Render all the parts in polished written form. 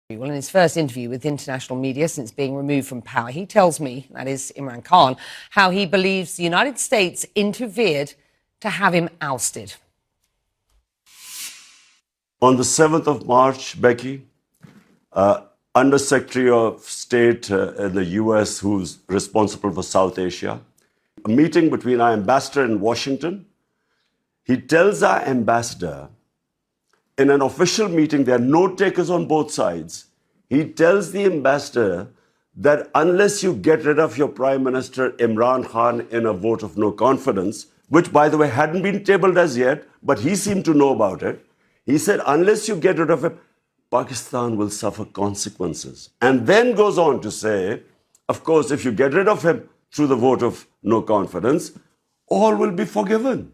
Well, in his first interview with international media since being removed from power, he tells me, that is Imran Khan, how he believes the United States interfered to have him ousted. On the 7th of March, Becky, Under Secretary of State in the US, who's responsible for South Asia, a meeting between our ambassador in Washington. He tells our ambassador, in an official meeting, there are note takers on both sides. He tells the ambassador that unless you get rid of your Prime Minister Imran Khan in a vote of no confidence, which, by the way, hadn't been tabled as yet, but he seemed to know about it, he said, unless you get rid of him, Pakistan will suffer consequences. And then goes on to say, of course, if you get rid of him through the vote of no confidence, all will be forgiven.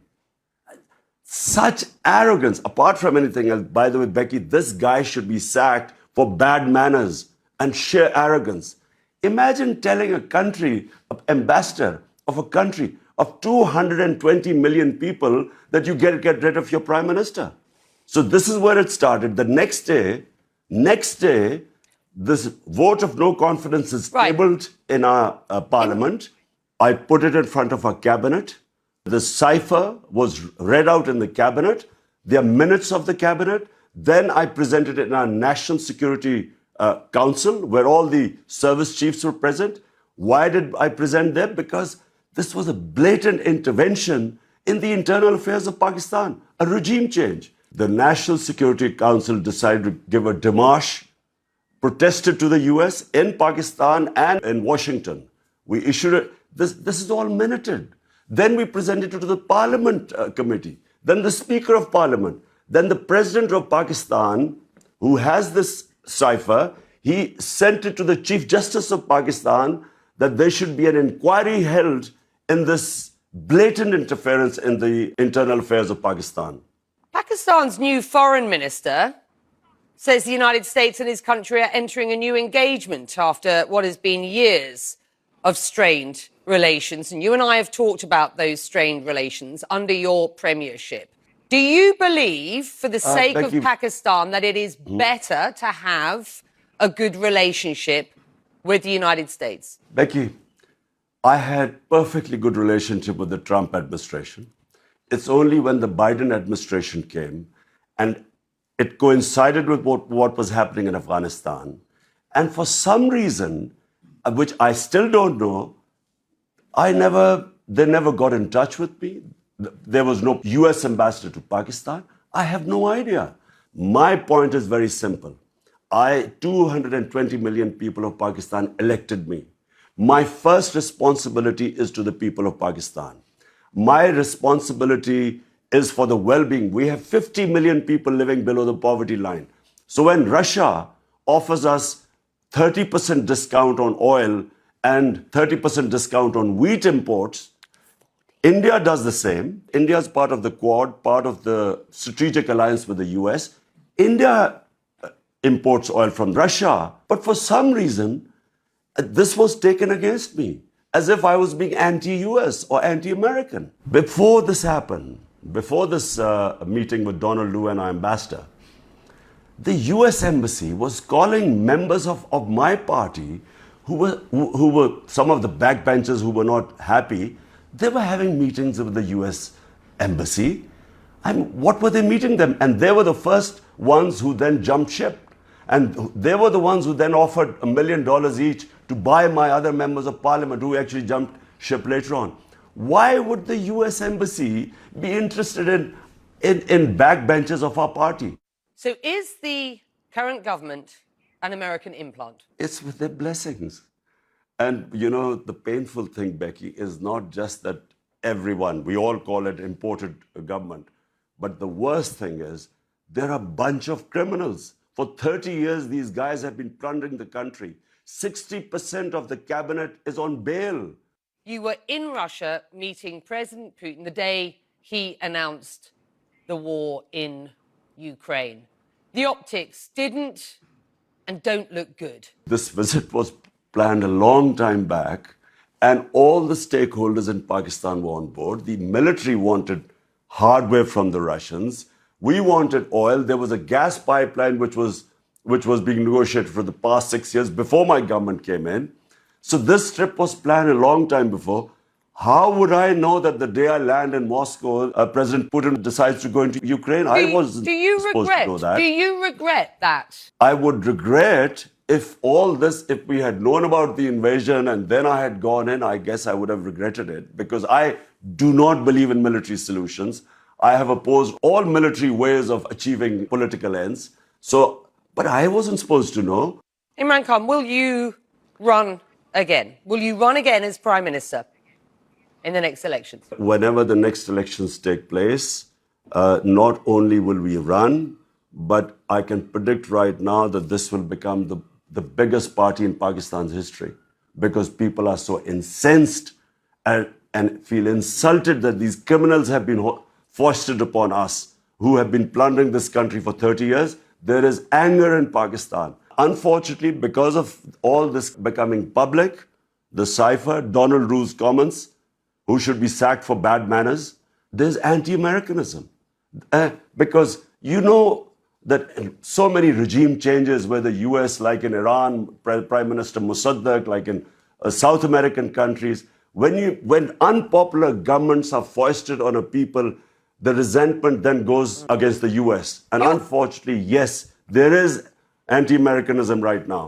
Such arrogance, apart from anything else. By the way, Becky, this guy should be sacked for bad manners and sheer arrogance. Imagine telling a country, an ambassador of a country of 220 million people that you get rid of your prime minister. So this is where it started. The next day, this vote of no confidence is tabled in our parliament. I put it in front of our cabinet. The cipher was read out in the cabinet. There are minutes of the cabinet. Then I presented it in our National Security Council, where all the service chiefs were present. Why did I present them? Because this was a blatant intervention in the internal affairs of Pakistan, a regime change. The National Security Council decided to give a démarche, protested to the US in Pakistan and in Washington. We issued it. This is all minuted. Then we presented it to the Parliament Committee, then the Speaker of Parliament, then the President of Pakistan, who has this cipher, he sent it to the Chief Justice of Pakistan that there should be an inquiry held in this blatant interference in the internal affairs of Pakistan. Pakistan's new foreign minister says the United States and his country are entering a new engagement after what has been years of strained relations. And you and I have talked about those strained relations under your premiership. Do you believe, for the sake Becky, of Pakistan, that it is better to have a good relationship with the United States? Becky, I had perfectly good relationship with the Trump administration. It's only when the Biden administration came and it coincided with what was happening in Afghanistan. And for some reason, which I still don't know, they never got in touch with me. There was no US ambassador to Pakistan. I have no idea. My point is very simple. 220 million people of Pakistan elected me. My first responsibility is to the people of Pakistan. My responsibility is for the well-being. We have 50 million people living below the poverty line. So when Russia offers us 30% discount on oil and 30% discount on wheat imports, India does the same. India is part of the Quad, part of the strategic alliance with the US. India imports oil from Russia, but for some reason, this was taken against me, as if I was being anti-US or anti-American. Before this happened, before this meeting with Donald Lu and our ambassador, the US Embassy was calling members of my party who were some of the backbenchers who were not happy. They were having meetings with the US Embassy. What were they meeting them? And they were the first ones who then jumped ship. And they were the ones who then offered $1 million each to buy my other members of parliament who actually jumped ship later on. Why would the US Embassy be interested in backbenchers of our party? So is the current government an American implant? It's with their blessings. And, you know, the painful thing, Becky, is not just that we all call it imported government. But the worst thing is there are a bunch of criminals. For 30 years, these guys have been plundering the country. 60% of the cabinet is on bail. You were in Russia meeting President Putin the day he announced the war in Ukraine. The optics didn't and don't look good. This visit was planned a long time back, and all the stakeholders in Pakistan were on board. The military wanted hardware from the Russians. We wanted oil. There was a gas pipeline which was which was being negotiated for the past 6 years before my government came in. So this trip was planned a long time before. How would I know that the day I land in Moscow, President Putin decides to go into Ukraine? I wasn't supposed to know that. Do you regret that? I would regret if all this, if we had known about the invasion and then I had gone in, I guess I would have regretted it, because I do not believe in military solutions. I have opposed all military ways of achieving political ends. So, but I wasn't supposed to know. Imran Khan, will you run again? Will you run again as Prime Minister in the next elections? Whenever the next elections take place, not only will we run, but I can predict right now that this will become the biggest party in Pakistan's history, because people are so incensed and feel insulted that these criminals have been foisted upon us, who have been plundering this country for 30 years. There is anger in Pakistan. Unfortunately, because of all this becoming public, the cipher, Donald Rue's comments, who should be sacked for bad manners, there's anti-Americanism. Because you know that so many regime changes, whether US, like in Iran, Prime Minister Mossadegh, like in South American countries, when unpopular governments are foisted on a people, the resentment then goes against the US. And unfortunately, yes, there is anti-Americanism right now.